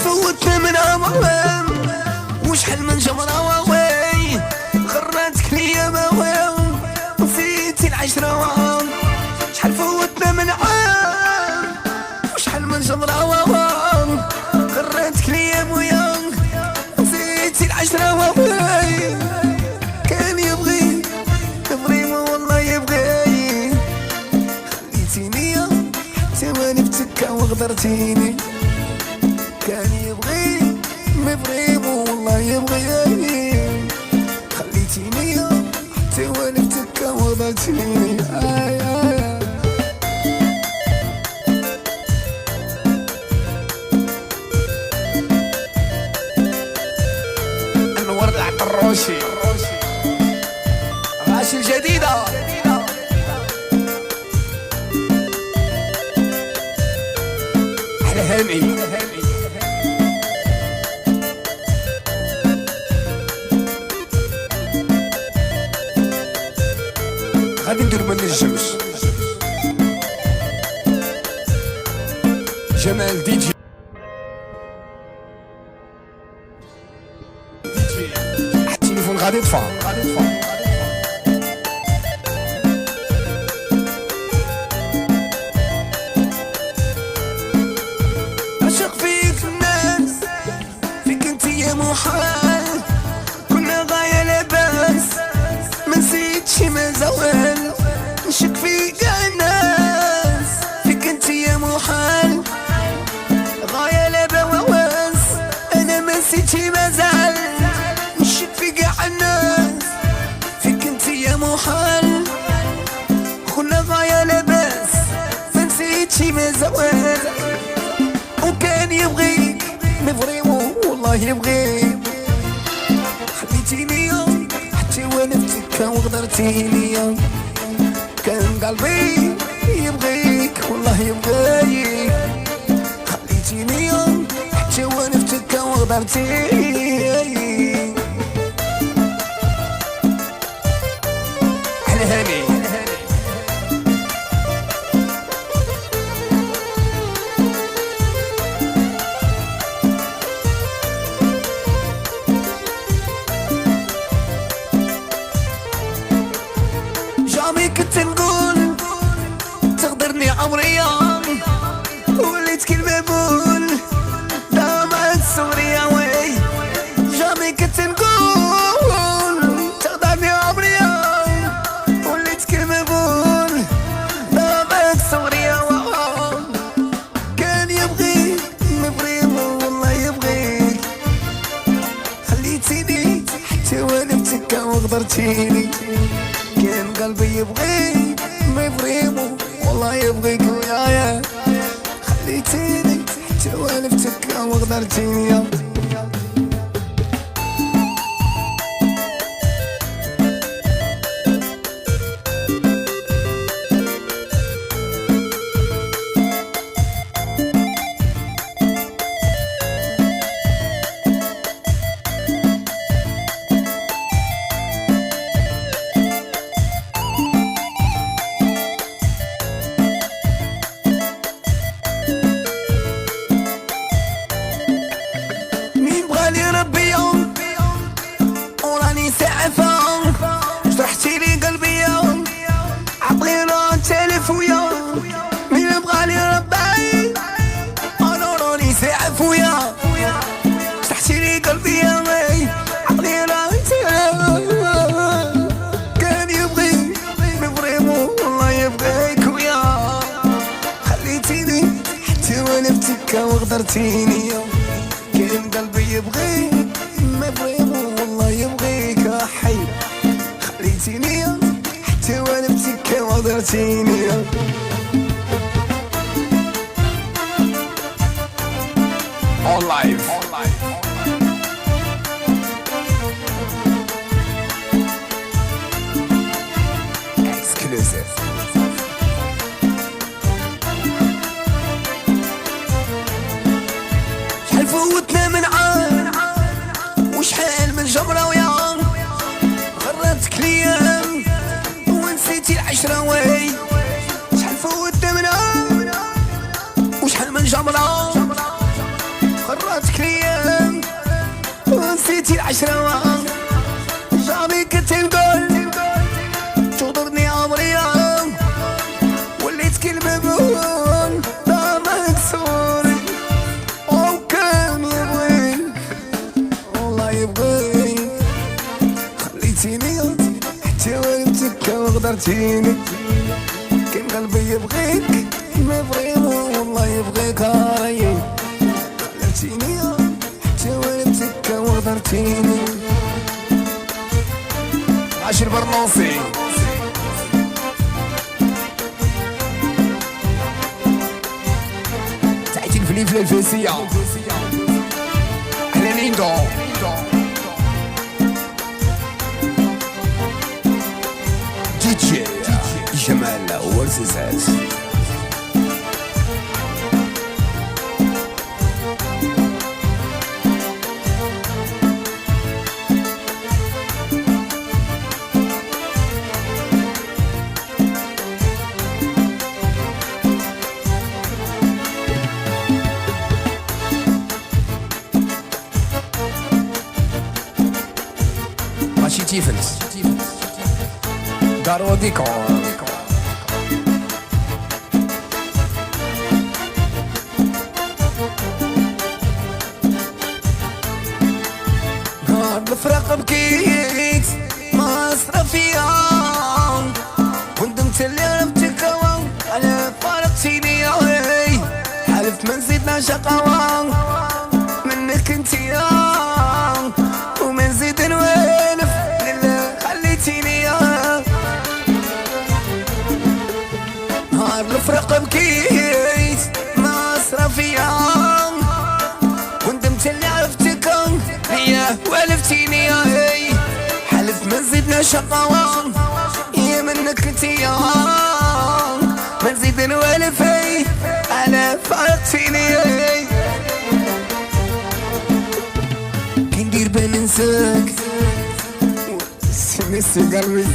فوتنا من عمرهم وشحال من جمرة واوي غراتك ليا مواو وفيتي العشرة واو شحال فوتنا من عام وشحال من جمرة واو غراتك ليا مويا وفيتي العشرة واوي كان يبغي والله يبغي خليتيني حتى وانا بتكا وغدرتيني كان يبغي والله يبغي خليتيني حتى وانا بتكا وغدرتيني الورد العطروشي غاشي الجديدة أحلى هاني غادي ندير من الجوز جمال دي جي التليفون غادي يطفى عشق فيك الناس فيك انت يا محال كنا غاية لاباس ما نسيتش ما زوال نشك فيك الناس فيك انت يا محال غاية لاباس انا ما نسيتش ما زال نشك فيك الناس فيك انت يا محال كنا غاية لاباس ما نسيتش ما زوال وكان يبغيك فريمون والله يبغيك خليتيني حتى وانا بتكا وغدرتيني كان قلبي يبغيك والله يبغيك خليتيني حتى وانا بتكا وغدرتيني على هاني جامي كنت نقول تقدرني عمريا وليت كلمة بول دامت صغريا وي جامي كنت نقول تقدرني عمريا وليت كلمة بول دامت صغريا كان يبغيك والله يبغيك خليتيني حتى وانا بتكا وغدرتيني كان قلبي يبغيك مفريمو والله يبغيك ويايا خليتيني حتى وانا بتكا وغدرتيني جرحتي لي قلبي عطينا تلف ويا مين بغالي ربي انا راني ساعف ويا جرحتي لي قلبي عطينا كان يبغي فريمون والله يبغيك ويا خليتيني حتى وانا بتكا وغدرتيني كان قلبي يبغيك فريمون والله يبغيك حي خليتيني حتى وانا بتكا وغدرتيني All life Exclusive شحال فوتنا من عام وشحال من جمرة ويا غرتك ليا ونسيتي العشرة وي شحال فوتنا من عام وشحال من جمرة غرتك ونسيتي العشرة جاري كنت نقول تغدرني عمري وليت كلمة بقول لا مكسور وكان يبغيك والله يبغيك خليتيني حتى ولدتك وغدرتيني كان قلبي يبغيك ما يبغي والله يبغيك رايي خليتيني حتى ولدتك وغدرتيني عاشر برنوصي تحتي الفليفلة الفاسية احنا ليندو دي جي جمال ورزازات ماشي تيفلس دارو ديكور الفراق بكيت ما أسرى فيها وندمت اللي عرفتك على فارقتيني حلفت ما نزيدنا شقاوة منك انتي وما نزيد نوالف لله خليتيني نهار الفراق بكيت ما أسرى فيها وندمت اللي عرفتك يا والفتيني حلف ما نزيدنا شقاوة يا منك انتي ما نزيد نوالف على فارقتيني كي ندير بان ننساك نسي قلبي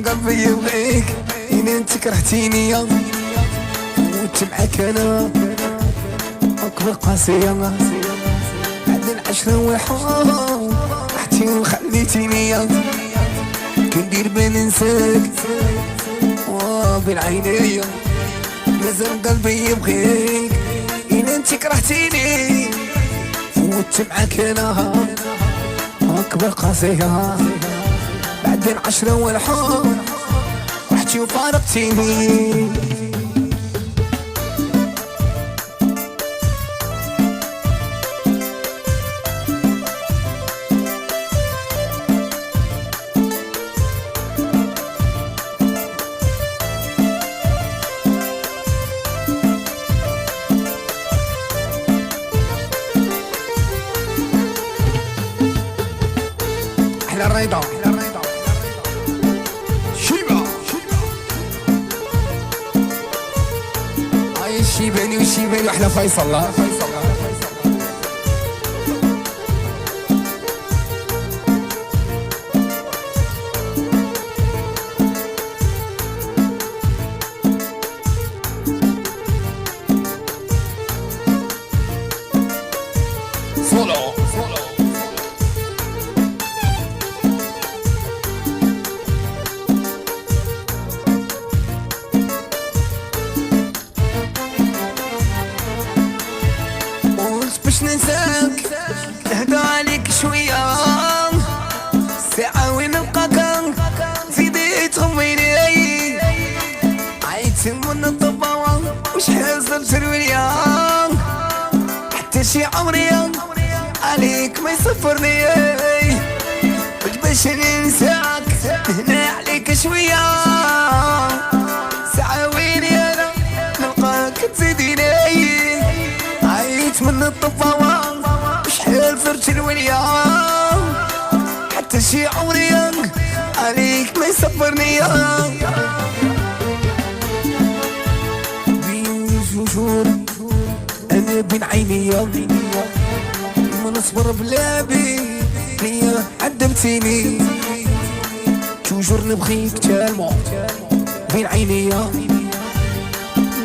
قلبي يبغيك انت كرهتيني وانت معاك انا اكبر قاسية العشرة والحرام رحتي وخليتيني كندير بين ننساك بين عيني مازال قلبي يبغيك انت كرهتيني فوت معاك انا اكبر قاسية بعدين عشرة والحرام رحتي وفارقتيني احلى الريضة شيبة هاي الشيباني والشيباني واحلى فيصل سولو باش ننساك نهدى عليك شوية ساعة وين نلقاك زيدي تغميني عيت من الطباوة وشحال صرت الوليا حتى شي عمري عليك ما يصفرني باش ننساك هنا عليك شوية ساعة وين انا نلقاك تزيديني عيت من الطفاوة وشحال فرت الوليا حتى شي عمري عليك ما يصبرني بين جوجور انا بين عيني ما نصبر بلا بيا عذبتيني توجور نبغيك تالمو بين عيني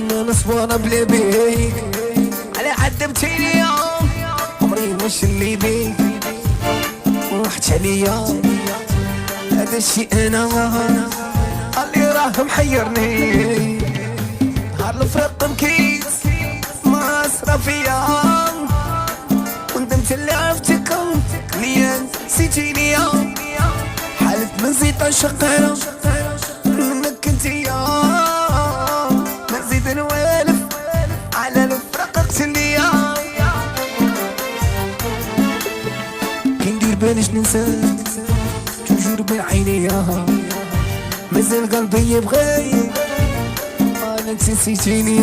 ما نصبر بلا بيك على عذبتيني عمري مش اللي بيك ضحكت عليا هذا الشيء انا اللي راه محيرني. نهار الفراق مكيت ما صرا فيا وندمت اللي عرفتك ليا نسيتيني حالة مزيطة شقيرة منك انتيا ما نزيد نوالف على الفراق قتليا. كي ندير باليش ننساك توجور بين عينيا مازال قلبي يبغي انا انت نسيتيني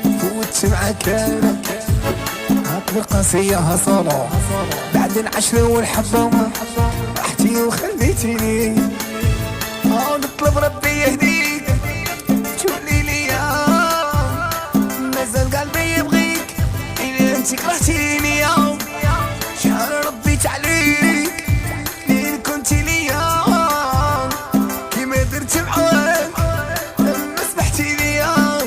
فوتت معاك انا هاك القاسية صالو بعد العشرة والحبة رحتي وخليتيني نطلب ربي يهديك تولي ليا مازال قلبي يبغيك إلا انت كرهتيني شحال رديت عليك لين كنتي ليا كيما درت معاك لما سمحتي ليا.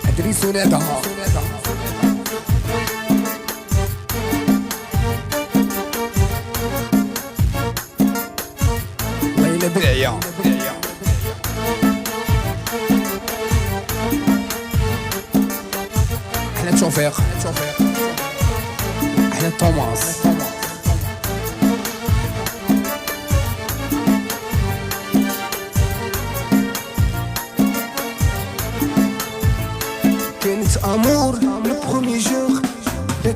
أدري سنادها ليلى بالعيا احنا توفيق احنا توماس كانت امور البرومي جور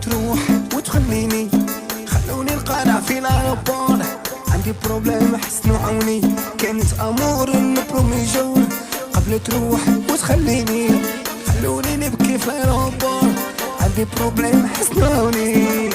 تروح وتخليني خلوني نقارع في الارابور عندي بروبليم حسنوا عوني. كانت امور البرومي جور قبل تروح وتخليني خلوني نبكي في الارابور عندي بروبليم حسنوا عوني.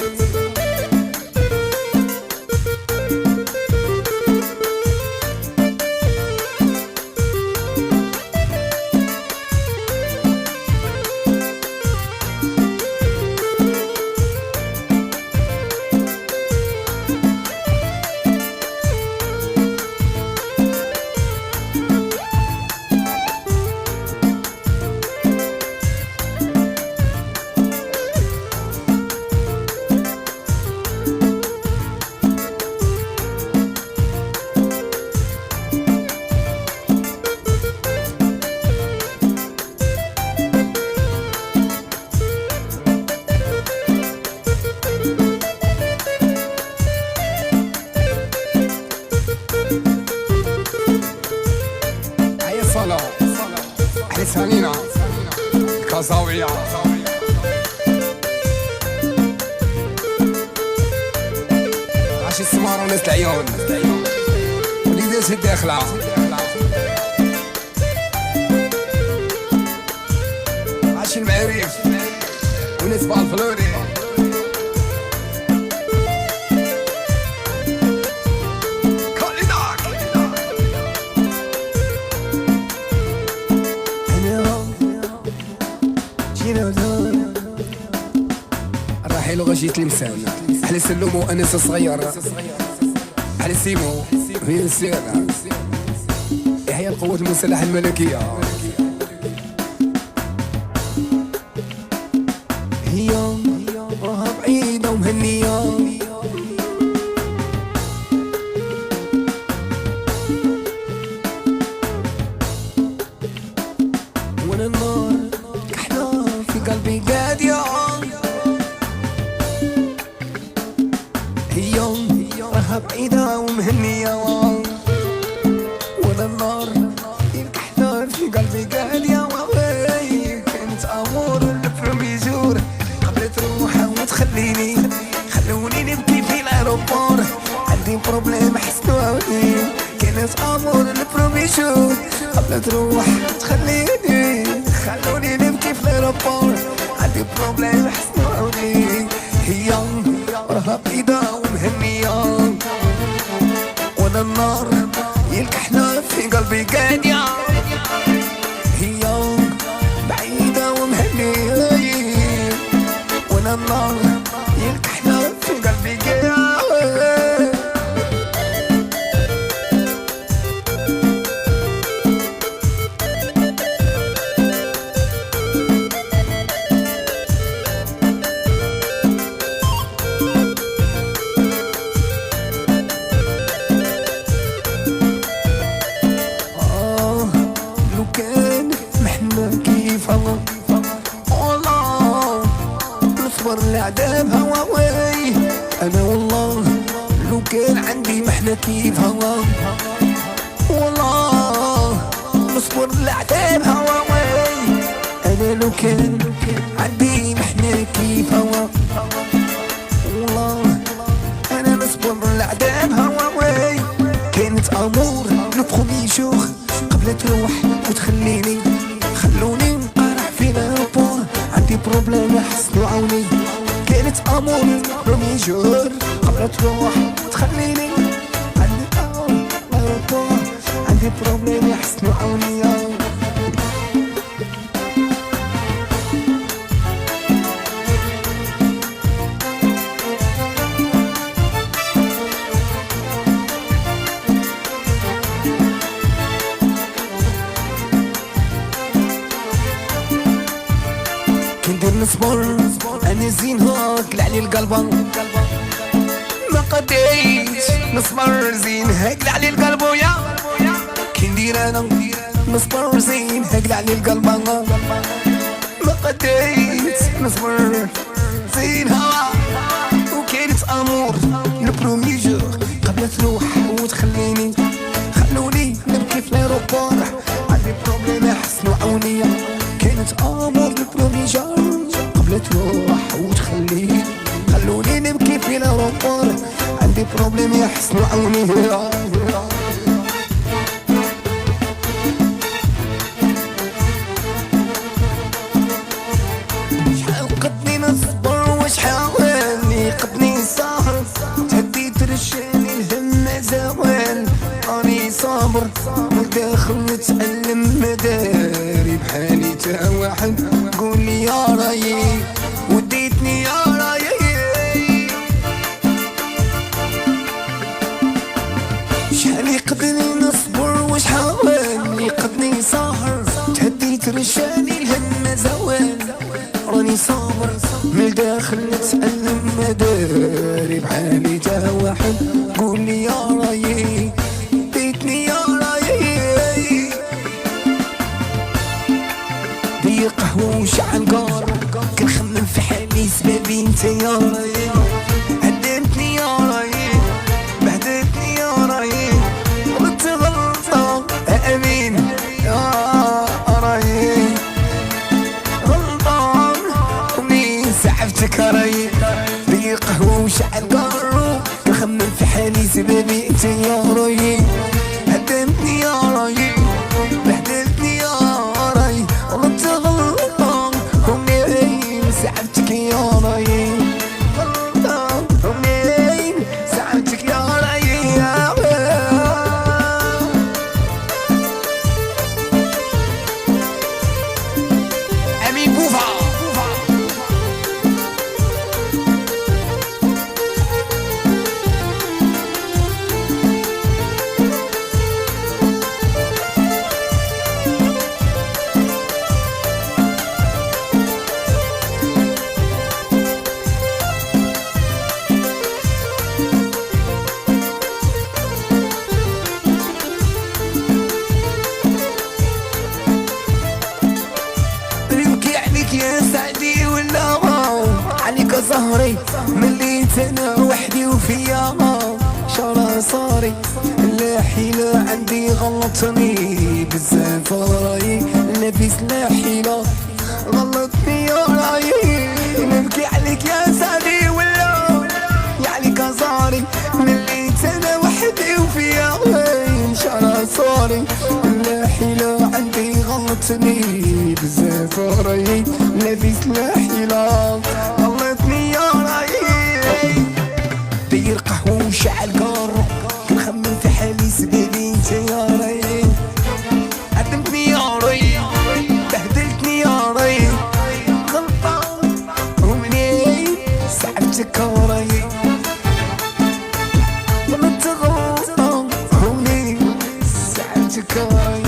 احنا سالينا كازاوية عاش السمارة وناس العيون وليدات الداخلة عاش المعارف وناس بالفلوري الرحيل وغشي تلمسان أحلى سلوم وأنس صغير أحلى سيمو في السيرة يحيى القوات المسلحة الملكية هي راها بعيدة ومهنية وانا النار كحلة في قلبي قادية هي راها بعيدة ومهنية وانا النار كحلة في قلبي قادية كانت امور البرومي جور قبل تروح وتخليني خلوني نبكي في الأيروبور عندي بروبليم حسنوا عوني. كانت امور البرومي جور قبل تروح تخليني خلوني نبكي في الأيروبور عندي بروبليم حسنوا عوني. هي راها بعيدة ومهنية وانا النار يلكحنا في قلبي قادية هي بعيدة ومهنية وانا النار يلكحنا في قلبي قادية. احنا كيف هوا والله نصبر العذاب هواوي. انا لو كان عندي احنا كيف هوا والله انا نصبر العذاب هواوي. كانت امور لو بخومي جوغ قبل تروح وتخليني، خلوني نقرح في لابور عندي بروبليم حسنوا عوني. كانت امور برومي جور قبل تروح وتخليني، عندي بروبليم يحسنوا عوني. كندير نصبر انا زين هاك لعلي القلب ما قديت نصبر زين هاك على القلب ويا كندير انا نصبر زين هاك على القلب ما قديت نصبر زين هوا. وكانت امور البرومي جور قبل تروح وتخليني، خلوني نبكي في الايروبور عندي بروبليم يحسنوا عوني. كانت امور البرومي جور قبل تروح وتخليني، خلوني نبكي في الايروبور عندي بروبليم يحسنوا عوني. شحال قدني نصبر وشحال قدني سهر، تهديت رشاني الهم زوال راني صابر من داخل نتألم مداري بحالي تا واحد قولي يا رايي وديتني يا رايي. شحال يقدني نصبر وشحال يقدني سهر، تهديت رشاني الهم زوال راني صابر من داخل نتألم مداري بحالي تا واحد قولي يا رايي وديتني يا رايي. دي قهوة وشعل قار كنخمم في حالي سبابي انت يا رايي. هدمتني يا رايي بهدلتني يا رايي غلطت غلطة امين يا رايي غلطان ومين سحبتك رايي. دي قهوة وشعل قار كنخمم في حالي سبابي انت يا رايي. هدمتني يا رايي بهدلتني يا رايي غلطت غلطة ومين سحبتك يا رايي غلطة ومين سحبتك يا رايي. امين بوفا نبكي عليك يا سعدي ولا عليك زهري مليت انا وحدي وفيا شرا صاري. لا حيلة عندي غلطني بزاف رايي لابس لا حيلة غلطني يا رايي. نبكي عليك يا سعدي ولا عليك زهري مليت انا وحدي وفيا شرا صاري. لا حيلة عندي غلطني بزاف رايي لابس لا حيلة غلطني يا رايي. دير قهوة وشعل قار كنخمم في حالي سبابي انت يا رايي. قدمتني يا رايي بهدلتني يا رايي غلطة ومنين سحبتك يا رايي غلطت غلطة ومنين سحبتك يا رايي.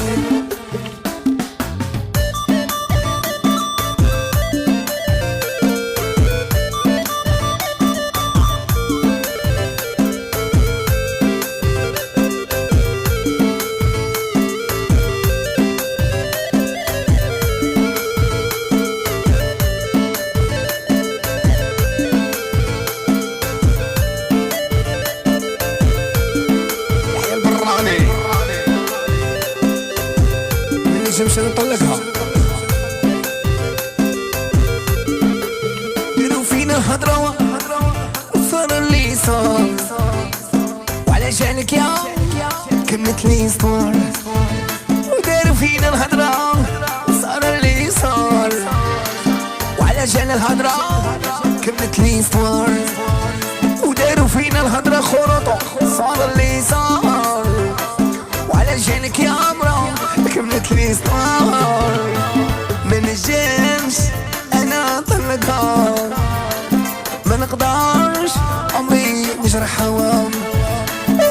نجمش نطلقها. ديرو فينا الهضرة وصار اللي صار، وعلى جالك يا كملت لي صور. وداروا فينا الهضرة وصار اللي صار، وعلى جال الهضرة كملت لي صور. وداروا فينا الهضرة خرطة صار اللي صار، وعلى جالك يا عمرو كملت لي صور. ما نجمش انا نطلقها، ما نقدرش عمري نجرح هوا،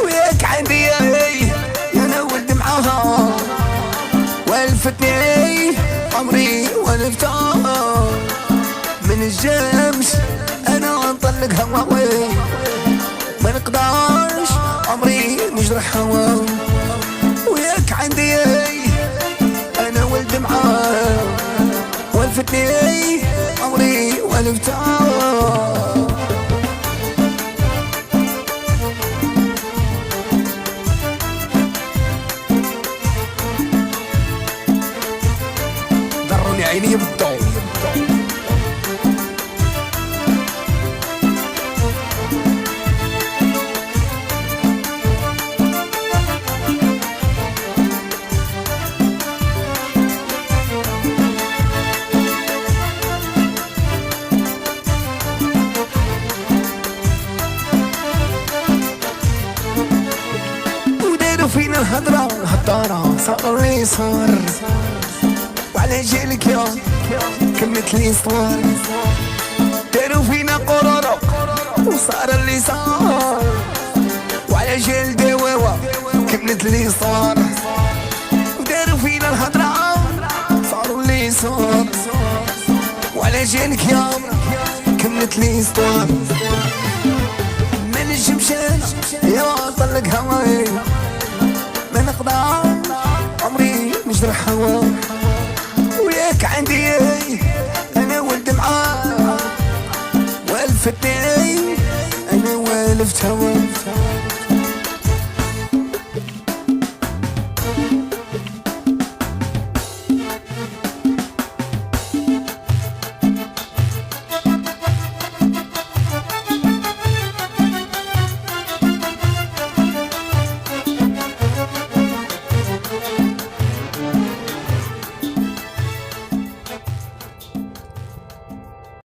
وياك عندي انا ولد معاها، والفتني عمري ولفتها. ما نجمش انا نطلقها، ما نقدرش عمري نجرح هوا، وياك عندي انا ولد معاها، والفتني عمري ولفتها. ضروني عيني بالضوء. فينا الهضرة صار لي صار، وعلى جالك يا كملت لي صور. داروا فينا قرارة وصار اللي صار، وعلى جال دواوة كملت لي صار. وداروا فينا الهضرة صاروا لي صار، وعلى جالك يا كملت لي صور. ما نجمش انا يا طلق هواي، ما نقدر عمري نجرح هوا، وياك عندي انا ولد معاه، والفتني انا والفت هوا.